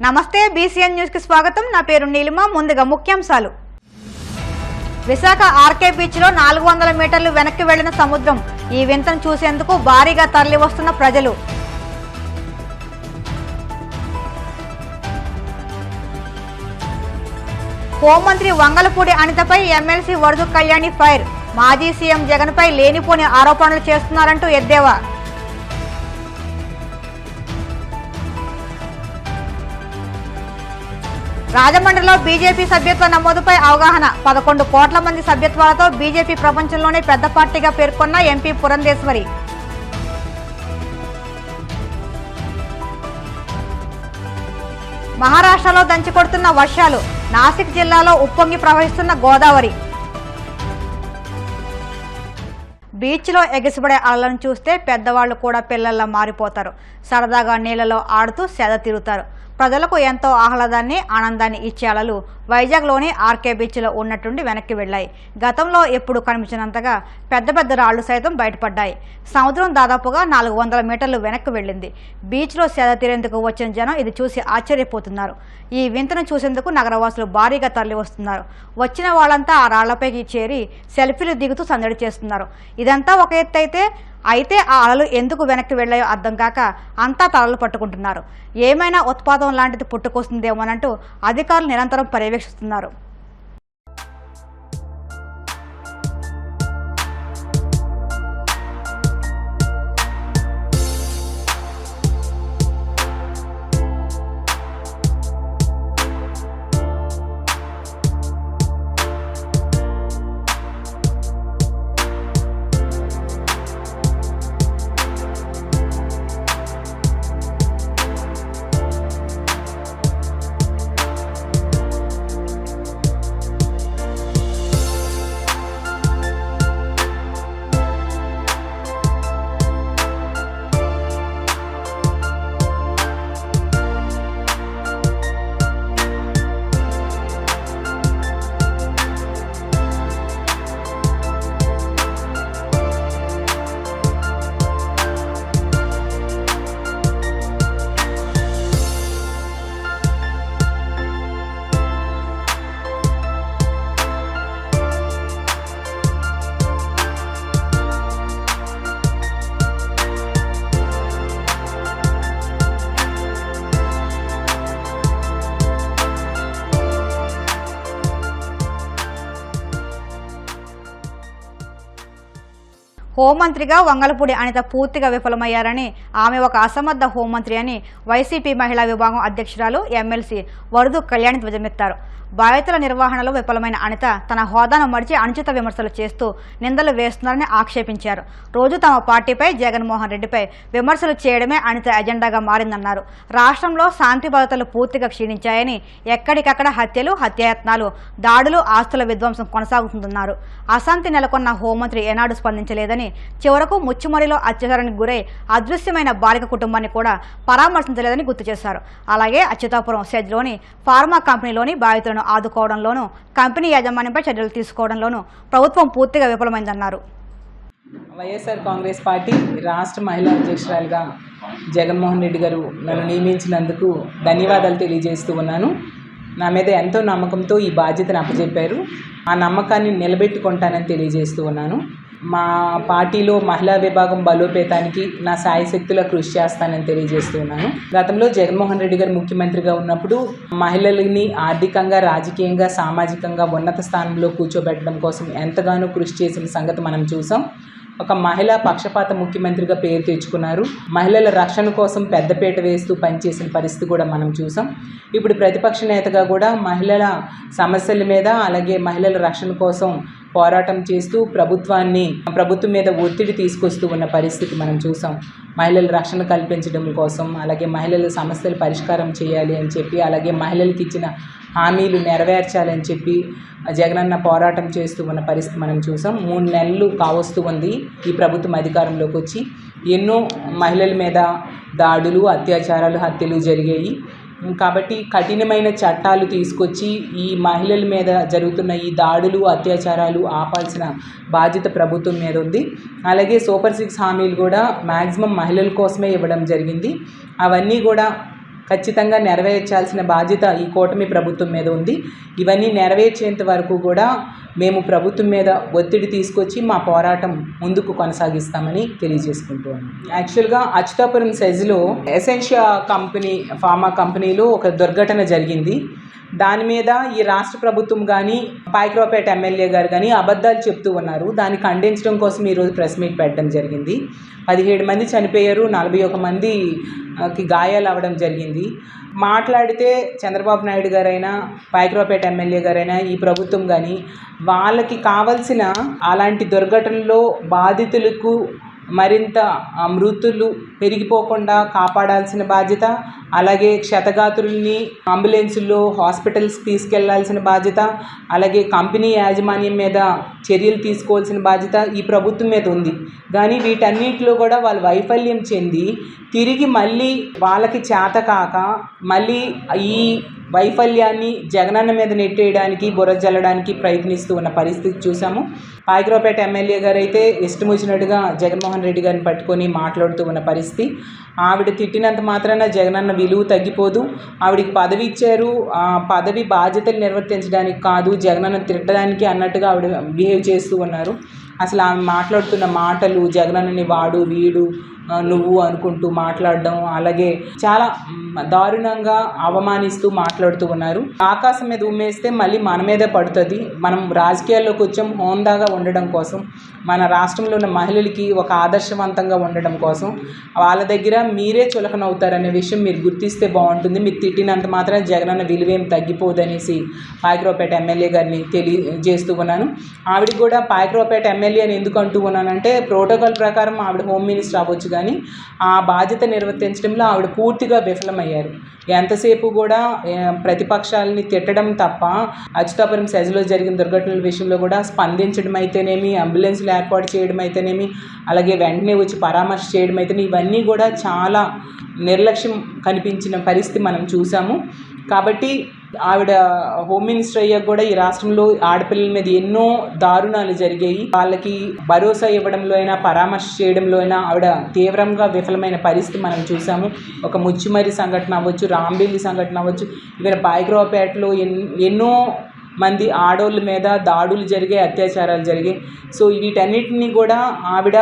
నమస్తే BCN news కి స్వాగతం। నా పేరు నీలిమ। ముందుగా ముఖ్యాంశాలు। విశాఖ ఆర్కే బీచ్ లో 400 మీటర్లు వెనక్కి వెళ్లిన సముద్రం। ఈ వింతను చూసేందుకు భారీగా తరలి వస్తున్న ప్రజలు। హోంమంత్రి వంగలపూడి అనితపై ఎమ్మెల్సీ వరదు కళ్యాణి ఫైర్। మాజీ సీఎం జగన్ పై లేనిపోని ఆరోపణలు చేస్తున్నారంటూ ఎద్దేవా। రాజమండ్రిలో బీజేపీ సభ్యత్వ నమోదుపై అవగాహన। 11 కోట్ల మంది సభ్యత్వాలతో బీజేపీ ప్రపంచంలోనే పెద్ద పార్టీగా పేర్కొన్న ఎంపీ పురంధేశ్వరి। మహారాష్ట్రలో దంచికొడుతున్న వర్షాలు। నాసిక్ జిల్లాలో ఉప్పొంగి ప్రవహిస్తున్న గోదావరి। బీచ్లో ఎగిసిపడే అలలను చూస్తే పెద్దవాళ్లు కూడా పిల్లల్లా మారిపోతారు। సరదాగా నీళ్లలో ఆడుతూ సేద తీరుతారు। ప్రజలకు ఎంతో ఆహ్లాదాన్ని ఆనందాన్ని ఇచ్చే అలలు వైజాగ్లోని ఆర్కే బీచ్లో ఉన్నట్టుండి వెనక్కి వెళ్లాయి। గతంలో ఎప్పుడు కనిపించినంతగా పెద్ద పెద్ద రాళ్లు సైతం బయటపడ్డాయి। సముద్రం దాదాపుగా 400 మీటర్లు వెనక్కి వెళ్ళింది। బీచ్లో సేద తీరేందుకు వచ్చిన జనం ఇది చూసి ఆశ్చర్యపోతున్నారు। ఈ వింతను చూసేందుకు నగరవాసులు భారీగా తరలి వస్తున్నారు। వచ్చిన వాళ్ళంతా ఆ రాళ్లపైకి చేరి సెల్ఫీలు దిగుతూ సందడి చేస్తున్నారు। ఇదంతా ఒక ఎత్తు అయితే ఆ అలలు ఎందుకు వెనక్కి వెళ్లాయో అర్థం కాక అంతా తలలు పట్టుకుంటున్నారు। ఏమైనా ఉత్పాదం లాంటిది పుట్టుకొస్తుందేమోనంటూ అధికారులు నిరంతరం పర్యవేక్షిస్తున్నారు। హోంమంత్రిగా వంగలపూడి అనిత పూర్తిగా విఫలమయ్యారని, ఆమె ఒక అసమర్థ హోంమంత్రి అని వైసీపీ మహిళా విభాగం అధ్యక్షురాలు ఎమ్మెల్సీ వరదు కళ్యాణి ధ్వజమెత్తారు। బాధ్యతల నిర్వహణలో విఫలమైన అనిత తన హోదాను మడిచి అనుచిత విమర్శలు చేస్తూ నిందలు వేస్తున్నారని ఆక్షేపించారు। రోజు తమ పార్టీపై జగన్మోహన్ రెడ్డిపై విమర్శలు చేయడమే అనిత ఎజెండాగా మారిందన్నారు। రాష్ట్రంలో శాంతి భద్రతలు పూర్తిగా క్షీణించాయని, ఎక్కడికక్కడ హత్యలు, హత్యాయత్నాలు, దాడులు, ఆస్తుల విధ్వంసం కొనసాగుతుందన్నారు। అశాంతి నెలకొన్న హోంమంత్రి ఏనాడు స్పందించలేదని, చివరకు ముచ్చుమరిలో అత్యాచారానికి గురై అదృశ్యమైన బాలిక కుటుంబాన్ని కూడా పరామర్శించలేదని గుర్తు చేశారు। అలాగే అచ్యుతాపురం సెజ్లోని ఫార్మా కంపెనీలోని బాధితులను ఆదుకోవడంలోనూ, కంపెనీ యాజమాన్యంపై చర్యలు తీసుకోవడంలోనూ ప్రభుత్వం పూర్తిగా విఫలమైందన్నారు। వైఎస్ఆర్ కాంగ్రెస్ పార్టీ రాష్ట్ర మహిళా అధ్యక్షురాలుగా జగన్మోహన్ రెడ్డి గారు నన్ను నియమించినందుకు ధన్యవాదాలు తెలియజేస్తూ ఉన్నాను। నా మీద ఎంతో నమ్మకంతో ఈ బాధ్యతను అప్పచెప్పారు। ఆ నమ్మకాన్ని నిలబెట్టుకుంటానని తెలియజేస్తూ ఉన్నాను। మా పార్టీలో మహిళా విభాగం బలోపేతానికి నా శాయశక్తులా కృషి చేస్తానని తెలియజేస్తూ ఉన్నాను। గతంలో జగన్మోహన్ రెడ్డి గారు ముఖ్యమంత్రిగా ఉన్నప్పుడు మహిళలని ఆర్థికంగా, రాజకీయంగా, సామాజికంగా ఉన్నత స్థానంలో కూర్చోబెట్టడం కోసం ఎంతగానో కృషి చేసిన సంగతి మనం చూసాం। ఒక మహిళా పక్షపాత ముఖ్యమంత్రిగా పేరు తెచ్చుకున్నారు। మహిళల రక్షణ కోసం పెద్దపీట వేస్తూ పనిచేసిన పరిస్థితి కూడా మనం చూసాం। ఇప్పుడు ప్రతిపక్ష నేతగా కూడా మహిళల సమస్యల మీద, అలాగే మహిళల రక్షణ కోసం పోరాటం చేస్తూ ప్రభుత్వం మీద ఒత్తిడి తీసుకొస్తూ ఉన్న పరిస్థితి మనం చూసాం। మహిళల రక్షణ కల్పించడం కోసం, అలాగే మహిళల సమస్యలు పరిష్కారం చేయాలి అని చెప్పి, అలాగే మహిళలకు ఇచ్చిన హామీలు నెరవేర్చాలని చెప్పి జగనన్న పోరాటం చేస్తూ ఉన్న పరిస్థితి మనం చూసాం। 3 నెలలు కావస్తూ ఉంది ఈ ప్రభుత్వం అధికారంలోకి వచ్చి। ఎన్నో మహిళల మీద దాడులు, అత్యాచారాలు, హత్యలు జరిగాయి। కాబట్టి కఠినమైన చట్టాలు తీసుకొచ్చి ఈ మహిళల మీద జరుగుతున్న ఈ దాడులు, అత్యాచారాలు ఆపాల్సిన బాధ్యత ప్రభుత్వం మీద ఉంది। అలాగే సూపర్ 6 హామీలు కూడా మ్యాక్సిమం మహిళల కోసమే ఇవ్వడం జరిగింది। అవన్నీ కూడా ఖచ్చితంగా నెరవేర్చాల్సిన బాధ్యత ఈ కూటమి ప్రభుత్వం మీద ఉంది. ఇవన్నీ నెరవేర్చేంత వరకు కూడా మేము ప్రభుత్వం మీద ఒత్తిడి తీసుకొచ్చి మా పోరాటం ముందుకు కొనసాగిస్తామని తెలియజేసుకుంటున్నాం. యాక్చువల్గా అచ్యుతాపురం సెజ్లో ఎసెన్షియా ఫార్మా కంపెనీలో ఒక దుర్ఘటన జరిగింది. దాని మీద ఈ రాష్ట్ర ప్రభుత్వం కానీ పాయకరావుపేట ఎమ్మెల్యే గారు కానీ అబద్ధాలు చెప్తూ ఉన్నారు. దాన్ని ఖండించడం కోసం ఈరోజు ప్రెస్ మీట్ పెట్టడం జరిగింది. 17 మంది చనిపోయారు, 41 మందికి గాయాలు అవ్వడం జరిగింది. మాట్లాడితే చంద్రబాబు నాయుడు గారైనా పాయకరావుపేట ఎమ్మెల్యే గారైనా ఈ ప్రభుత్వం కానీ వాళ్ళకి కావలసిన అలాంటి దుర్ఘటనలో బాధితులకు మరింత మృతులు పెరిగిపోకుండా కాపాడాల్సిన బాధ్యత, అలాగే క్షతగాతుల్ని అంబులెన్సుల్లో హాస్పిటల్స్కి తీసుకెళ్లాల్సిన బాధ్యత, అలాగే కంపెనీ యాజమాన్యం మీద చర్యలు తీసుకోవాల్సిన బాధ్యత ఈ ప్రభుత్వం మీద ఉంది. కానీ వీటన్నిటిలో కూడా వాళ్ళు వైఫల్యం చెంది తిరిగి మళ్ళీ వాళ్ళకి చేత కాక మళ్ళీ ఈ వైఫల్యాన్ని జగనన్న మీద నెట్టేయడానికి బుర్ర జల్లడానికి ప్రయత్నిస్తూ ఉన్న పరిస్థితి చూసాము. పాయకరావుపేట ఎమ్మెల్యే గారు అయితే ఇష్టం వచ్చినట్టుగా జగన్మోహన్ రెడ్డి గారిని పట్టుకొని మాట్లాడుతూ ఉన్న పరిస్థితి. ఆవిడ తిట్టినంత మాత్రాన జగనన్న విలువ తగ్గిపోదు. ఆవిడికి పదవి ఇచ్చారు, ఆ పదవి బాధ్యతలు నిర్వర్తించడానికి కాదు, జగనన్న తిట్టడానికి అన్నట్టుగా ఆవిడ బిహేవ్ చేస్తూ ఉన్నారు. అసలు ఆమె మాట్లాడుతున్న మాటలు జగనన్నని వాడు వీడు నువ్వు అనుకుంటూ మాట్లాడడం, అలాగే చాలా దారుణంగా అవమానిస్తూ మాట్లాడుతూ ఉన్నారు. ఆకాశం మీద ఉమ్మేస్తే మళ్ళీ మన మీదే పడుతుంది. మనం రాజకీయాల్లోకి వచ్చాం హోందాగా ఉండడం కోసం, మన రాష్ట్రంలో ఉన్న మహిళలకి ఒక ఆదర్శవంతంగా ఉండడం కోసం. వాళ్ళ దగ్గర మీరే చులకనవుతారనే విషయం మీరు గుర్తిస్తే బాగుంటుంది. మీరు తిట్టినంత మాత్రం జగనన్న విలువేం తగ్గిపోదనేసి పాయకరావుపేట ఎమ్మెల్యే గారిని తెలియజేస్తూ ఉన్నాను. ఆవిడకి కూడా పాయకరావుపేట ఎమ్మెల్యే అని ఎందుకు అంటూ ఉన్నానంటే, ప్రోటోకాల్ ప్రకారం ఆవిడ హోమ్ మినిస్టర్ అవ్వచ్చు, కానీ ఆ బాధ్యత నిర్వర్తించడంలో ఆవిడ పూర్తిగా విఫలమయ్యారు. ఎంతసేపు కూడా ప్రతిపక్షాలని తిట్టడం తప్ప అచ్యుతాపురం సెజ్లో జరిగిన దుర్ఘటనల విషయంలో కూడా స్పందించడం అయితేనేమి, అంబులెన్స్లు ఏర్పాటు చేయడం అయితేనేమి, అలాగే వెంటనే వచ్చి పరామర్శ చేయడం అయితేనేమి, ఇవన్నీ కూడా చాలా నిర్లక్ష్యం కనిపించిన పరిస్థితి మనం చూసాము. కాబట్టి ఆవిడ హోమ్ మినిస్టర్ అయ్యాక కూడా ఈ రాష్ట్రంలో ఆడపిల్లల మీద ఎన్నో దారుణాలు జరిగాయి. వాళ్ళకి భరోసా ఇవ్వడంలో అయినా పరామర్శ చేయడంలో అయినా ఆవిడ తీవ్రంగా విఫలమైన పరిస్థితి మనం చూసాము. ఒక ముచ్చిమరి సంఘటన అవ్వచ్చు, రాంబిల్లి సంఘటన అవ్వచ్చు, ఈవెన్ పాయకరావుపేటలో ఎన్నో మంది ఆడోళ్ళ మీద దాడులు జరిగాయి, అత్యాచారాలు జరిగాయి. సో వీటన్నిటిని కూడా ఆవిడ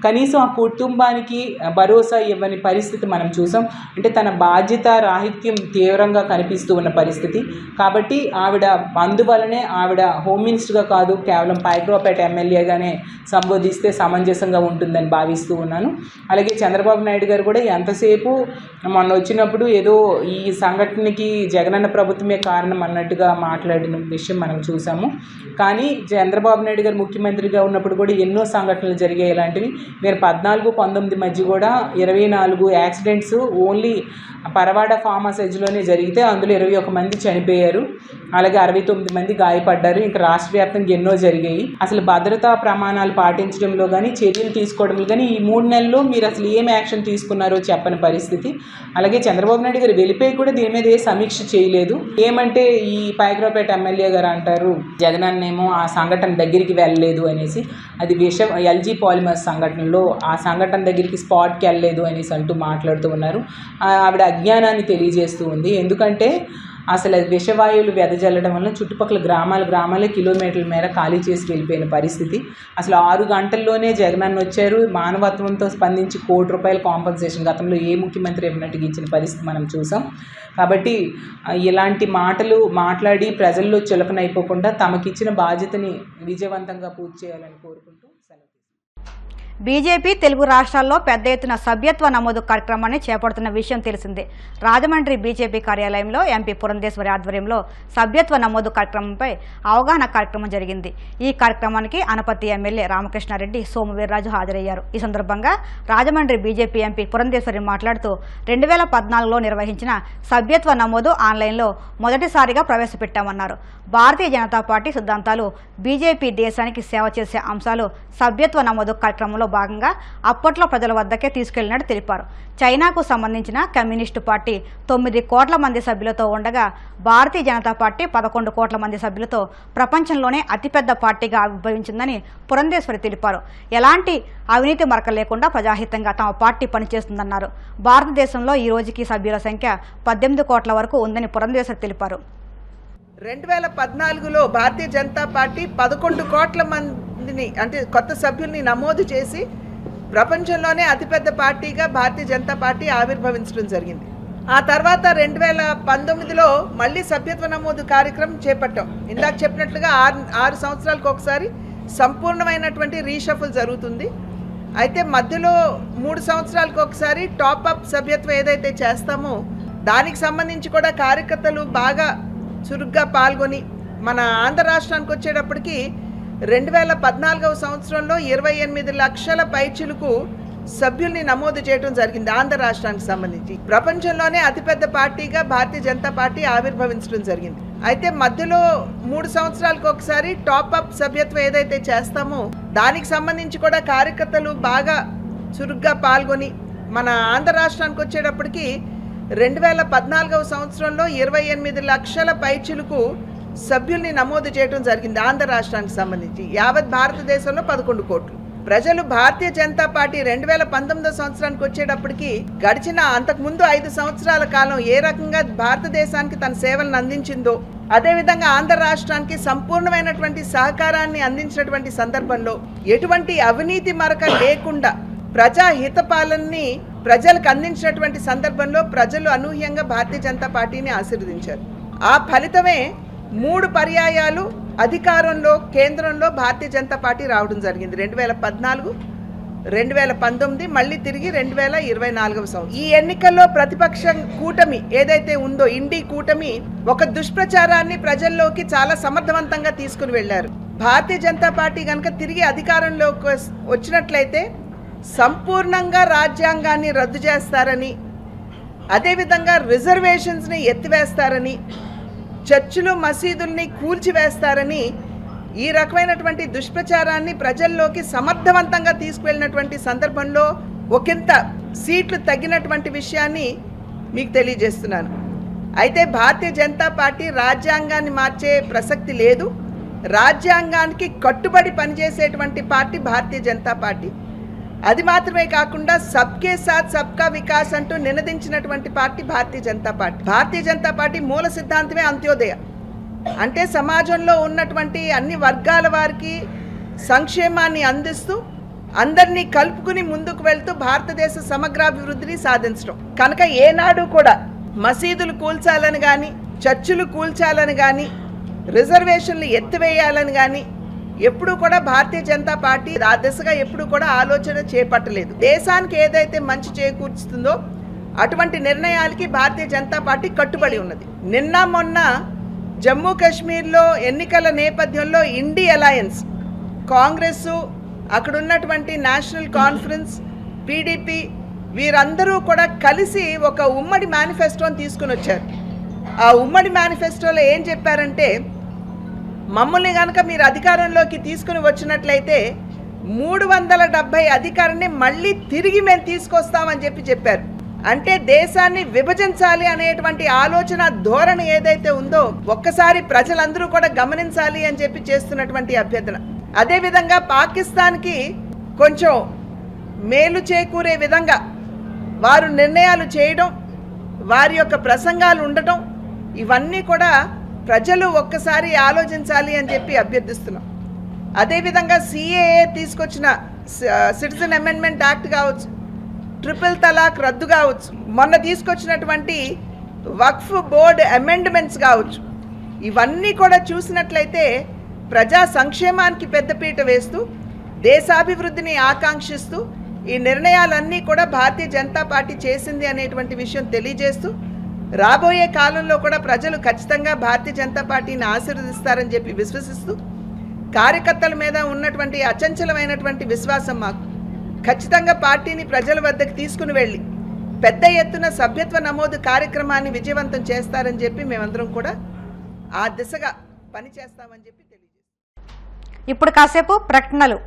కనీసం ఆ కుటుంబానికి భరోసా ఇవ్వని పరిస్థితి మనం చూసాం. అంటే తన బాధ్యత రాహిత్యం తీవ్రంగా కనిపిస్తూ ఉన్న పరిస్థితి. కాబట్టి ఆవిడ అందువలనే ఆవిడ హోమ్ మినిస్టర్గా కాదు, కేవలం పాయకరావుపేట ఎమ్మెల్యేగానే సంబోధిస్తే సమంజసంగా ఉంటుందని భావిస్తూ ఉన్నాను. అలాగే చంద్రబాబు నాయుడు గారు కూడా ఎంతసేపు మొన్న వచ్చినప్పుడు ఏదో ఈ సంఘటనకి జగనన్న ప్రభుత్వమే కారణం అన్నట్టుగా మాట్లాడిన విషయం మనం చూసాము. కానీ చంద్రబాబు నాయుడు గారు ముఖ్యమంత్రిగా ఉన్నప్పుడు కూడా ఎన్నో సంఘటనలు జరిగాయి ఇలాంటివి. మీరు 14-19 మధ్య కూడా 24 యాక్సిడెంట్స్ ఓన్లీ పరవాడ ఫార్మా సెజ్లోనే జరిగితే అందులో 21 మంది చనిపోయారు, అలాగే 69 మంది గాయపడ్డారు. ఇంకా రాష్ట్ర వ్యాప్తంగా ఎన్నో జరిగాయి. అసలు భద్రతా ప్రమాణాలు పాటించడంలో కానీ చర్యలు తీసుకోవడంలో కానీ ఈ 3 నెలల్లో మీరు అసలు ఏం యాక్షన్ తీసుకున్నారో చెప్పని పరిస్థితి. అలాగే చంద్రబాబు నాయుడు గారు వెళ్ళిపోయి కూడా దీని మీద ఏ సమీక్ష చేయలేదు. ఏమంటే ఈ పాయకరావుపేట ఎమ్మెల్యే గారు అంటారు జగనన్నేమో ఆ సంఘటన దగ్గరికి వెళ్ళలేదు అనేసి. అది ఎల్జీ పాలిమర్స్ సంఘటనలో ఆ సంఘటన దగ్గరికి స్పాట్కి వెళ్ళలేదు అనేసి అంటూ మాట్లాడుతూ ఉన్నారు. ఆవిడ అజ్ఞానాన్ని తెలియజేస్తూ ఉంది. ఎందుకంటే అసలు విషవాయువులు వెదజల్లడం వల్ల చుట్టుపక్కల గ్రామాలే కిలోమీటర్ల మేర ఖాళీ చేసి వెళ్ళిపోయిన పరిస్థితి. అసలు 6 గంటల్లోనే జగనన్న వచ్చారు, మానవత్వంతో స్పందించి ₹1 కోటి కాంపన్సేషన్ గతంలో ఏ ముఖ్యమంత్రి ఇవ్వనట్టుగా ఇచ్చిన పరిస్థితి మనం చూసాం. కాబట్టి ఇలాంటి మాటలు మాట్లాడి ప్రజల్లో చులకనైపోకుండా తమకిచ్చిన బాధ్యతని విజయవంతంగా పూర్తి చేయాలని కోరుకుంటూ సెలవు. బీజేపీ తెలుగు రాష్ట్రాల్లో పెద్ద ఎత్తున సభ్యత్వ నమోదు కార్యక్రమాన్ని చేపడుతున్న విషయం తెలిసిందే. రాజమండ్రి బీజేపీ కార్యాలయంలో ఎంపీ పురంధేశ్వరి ఆధ్వర్యంలో సభ్యత్వ నమోదు కార్యక్రమంపై అవగాహన కార్యక్రమం జరిగింది. ఈ కార్యక్రమానికి అనపర్తి ఎమ్మెల్యే రామకృష్ణారెడ్డి, సోము వీర్రాజు హాజరయ్యారు. ఈ సందర్భంగా రాజమండ్రి బీజేపీ ఎంపీ పురంధేశ్వరి మాట్లాడుతూ 2014లో నిర్వహించిన సభ్యత్వ నమోదు ఆన్లైన్లో మొదటిసారిగా ప్రవేశపెట్టామన్నారు. భారతీయ జనతా పార్టీ సిద్ధాంతాలు, బీజేపీ దేశానికి సేవ చేసే అంశాలు సభ్యత్వ నమోదు కార్యక్రమంలో భాగంగా అప్పట్లో ప్రజల వద్దకే తీసుకెళ్లినట్టు తెలిపారు. చైనాకు సంబంధించిన కమ్యూనిస్టు పార్టీ 9 కోట్ల మంది సభ్యులతో ఉండగా భారతీయ జనతా పార్టీ 11 కోట్ల మంది సభ్యులతో ప్రపంచంలోనే అతిపెద్ద పార్టీగా ఆవిర్భవించిందని పురంధేశ్వరి తెలిపారు. ఎలాంటి అవినీతి మరక లేకుండా ప్రజాహితంగా తమ పార్టీ పనిచేస్తుందన్నారు. భారతదేశంలో ఈ రోజుకి సభ్యుల సంఖ్య 18 కోట్ల వరకు ఉందని పురంధేశ్వరి తెలిపారు. 2014లో భారతీయ జనతా పార్టీ 11 కోట్ల మందిని అంటే కొత్త సభ్యుల్ని నమోదు చేసి ప్రపంచంలోనే అతిపెద్ద పార్టీగా భారతీయ జనతా పార్టీ ఆవిర్భవించడం జరిగింది. ఆ తర్వాత 2019లో మళ్ళీ సభ్యత్వ నమోదు కార్యక్రమం చేపట్టాం. ఇందాక చెప్పినట్లుగా 6 సంవత్సరాలకు ఒకసారి సంపూర్ణమైనటువంటి రీషఫుల్ జరుగుతుంది. అయితే మధ్యలో 3 సంవత్సరాలకు ఒకసారి టాప్అప్ సభ్యత్వం ఏదైతే చేస్తామో దానికి సంబంధించి కూడా కార్యకర్తలు బాగా చురుగ్గా పాల్గొని మన ఆంధ్ర రాష్ట్రానికి వచ్చేటప్పటికి 2014వ సంవత్సరంలో 28 లక్షల పైచిలకు సభ్యుల్ని నమోదు చేయడం జరిగింది. ఆంధ్ర రాష్ట్రానికి సంబంధించి ప్రపంచంలోనే అతిపెద్ద పార్టీగా భారతీయ జనతా పార్టీ ఆవిర్భవించడం జరిగింది. అయితే మధ్యలో 3 సంవత్సరాలకు ఒకసారి టాప్అప్ సభ్యత్వం ఏదైతే చేస్తామో దానికి సంబంధించి కూడా కార్యకర్తలు బాగా చురుగ్గా పాల్గొని మన ఆంధ్ర రాష్ట్రానికి వచ్చేటప్పటికి 2014వ సంవత్సరంలో 28 లక్షల పైచిలకు సభ్యుల్ని నమోదు చేయడం జరిగింది. ఆంధ్ర రాష్ట్రానికి సంబంధించి యావత్ భారతదేశంలో 11 కోట్లు ప్రజలు భారతీయ జనతా పార్టీ 2019 సంవత్సరానికి వచ్చేటప్పటికి గడిచిన అంతకుముందు 5 సంవత్సరాల కాలం ఏ రకంగా భారతదేశానికి తన సేవలను అందించిందో అదేవిధంగా ఆంధ్ర రాష్ట్రానికి సంపూర్ణమైనటువంటి సహకారాన్ని అందించినటువంటి సందర్భంలో ఎటువంటి అవినీతి మరక లేకుండా ప్రజాహిత పాలనని ప్రజలకు అందించినటువంటి సందర్భంలో ప్రజలు అనూహ్యంగా భారతీయ జనతా పార్టీని ఆశీర్వదించారు. ఆ ఫలితమే 3 పర్యాయాలు అధికారంలో కేంద్రంలో భారతీయ జనతా పార్టీ రావడం జరిగింది. 2014, 2019 మళ్ళీ తిరిగి 2024వ సంవత్సరం. ఈ ఎన్నికల్లో ప్రతిపక్ష కూటమి ఏదైతే ఉందో ఇండి కూటమి ఒక దుష్ప్రచారాన్ని ప్రజల్లోకి చాలా సమర్థవంతంగా తీసుకుని వెళ్లారు. భారతీయ జనతా పార్టీ కనుక తిరిగి అధికారంలోకి వచ్చినట్లయితే సంపూర్ణంగా రాజ్యాంగాన్ని రద్దు చేస్తారని, అదేవిధంగా రిజర్వేషన్స్ని ఎత్తివేస్తారని, చర్చిలు మసీదుల్ని కూల్చివేస్తారని ఈ రకమైనటువంటి దుష్ప్రచారాన్ని ప్రజల్లోకి సమర్థవంతంగా తీసుకువెళ్ళినటువంటి సందర్భంలో ఒకంత సీట్లు తగ్గినటువంటి విషయాన్ని మీకు తెలియజేస్తున్నాను. అయితే భారతీయ జనతా పార్టీ రాజ్యాంగాన్ని మార్చే ప్రసక్తి లేదు. రాజ్యాంగానికి కట్టుబడి పనిచేసేటువంటి పార్టీ భారతీయ జనతా పార్టీ. అది మాత్రమే కాకుండా సబ్కే సాత్ సబ్కా వికాస్ అంటూ నినదించినటువంటి party Bharatiya Janata party. Bharatiya Janata party మూల సిద్ధాంతమే అంత్యోదయ. అంటే సమాజంలో ఉన్నటువంటి అన్ని వర్గాల వారికి సంక్షేమాన్ని అందిస్తూ అందరినీ కలుపుకుని ముందుకు వెళ్తూ భారతదేశ సమగ్రాభివృద్ధిని సాధించడం. కనుక ఏనాడు కూడా మసీదులు కూల్చాలని కానీ, చర్చిలు కూల్చాలని కానీ, రిజర్వేషన్లు ఎత్తివేయాలని కానీ ఎప్పుడు కూడా భారతీయ జనతా పార్టీ ఆ దిశగా ఎప్పుడు కూడా ఆలోచన చేపట్టలేదు. దేశానికి ఏదైతే మంచి చేకూర్చుతుందో అటువంటి నిర్ణయాలకి భారతీయ జనతా పార్టీ కట్టుబడి ఉన్నది. నిన్న మొన్న జమ్మూ కాశ్మీర్లో ఎన్నికల నేపథ్యంలో ఇండి అలయన్స్, కాంగ్రెస్, అక్కడ ఉన్నటువంటి నేషనల్ కాన్ఫరెన్స్, పీడీపీ వీరందరూ కూడా కలిసి ఒక ఉమ్మడి మేనిఫెస్టోని తీసుకుని వచ్చారు. ఆ ఉమ్మడి మేనిఫెస్టోలో ఏం చెప్పారంటే, మమ్మల్ని కనుక మీరు అధికారంలోకి తీసుకుని వచ్చినట్లయితే 370 అధికారాన్ని మళ్ళీ తిరిగి మేము తీసుకొస్తామని చెప్పారు. అంటే దేశాన్ని విభజించాలి అనేటువంటి ఆలోచన ధోరణి ఏదైతే ఉందో ఒక్కసారి ప్రజలందరూ కూడా గమనించాలి అని చెప్పి చేస్తున్నటువంటి అభ్యర్థన. అదేవిధంగా పాకిస్తాన్కి కొంచెం మేలు చేకూరే విధంగా వారు నిర్ణయాలు చేయడం, వారి యొక్క ప్రసంగాలు ఉండటం, ఇవన్నీ కూడా ప్రజలు ఒక్కసారి ఆలోచించాలి అని చెప్పి అభ్యర్థిస్తున్నాం. అదేవిధంగా సిఏఏ తీసుకొచ్చిన సిటిజన్ అమెండ్మెంట్ యాక్ట్ కావచ్చు, ట్రిపుల్ తలాక్ రద్దు కావచ్చు, మొన్న తీసుకొచ్చినటువంటి వక్ఫ్ బోర్డ్ అమెండ్మెంట్స్ కావచ్చు, ఇవన్నీ కూడా చూసినట్లయితే ప్రజా సంక్షేమానికి పెద్దపీట వేస్తూ దేశాభివృద్ధిని ఆకాంక్షిస్తూ ఈ నిర్ణయాలన్నీ కూడా భారతీయ జనతా పార్టీ చేసింది అనేటువంటి విషయం తెలియజేస్తూ రాబోయే కాలంలో కూడా ప్రజలు ఖచ్చితంగా భారతీయ జనతా పార్టీని ఆశీర్వదిస్తారని చెప్పి విశ్వసిస్తూ కార్యకర్తల మీద ఉన్నటువంటి అచంచలమైనటువంటి విశ్వాసం మాకు ఖచ్చితంగా పార్టీని ప్రజల వద్దకు తీసుకుని వెళ్ళి పెద్ద ఎత్తున సభ్యత్వ నమోదు కార్యక్రమాన్ని విజయవంతం చేస్తారని చెప్పి మేమందరం కూడా ఆ దిశగా పనిచేస్తామని చెప్పి తెలియజేస్తాం. ఇప్పుడు కాసేపు ప్రకటనలు.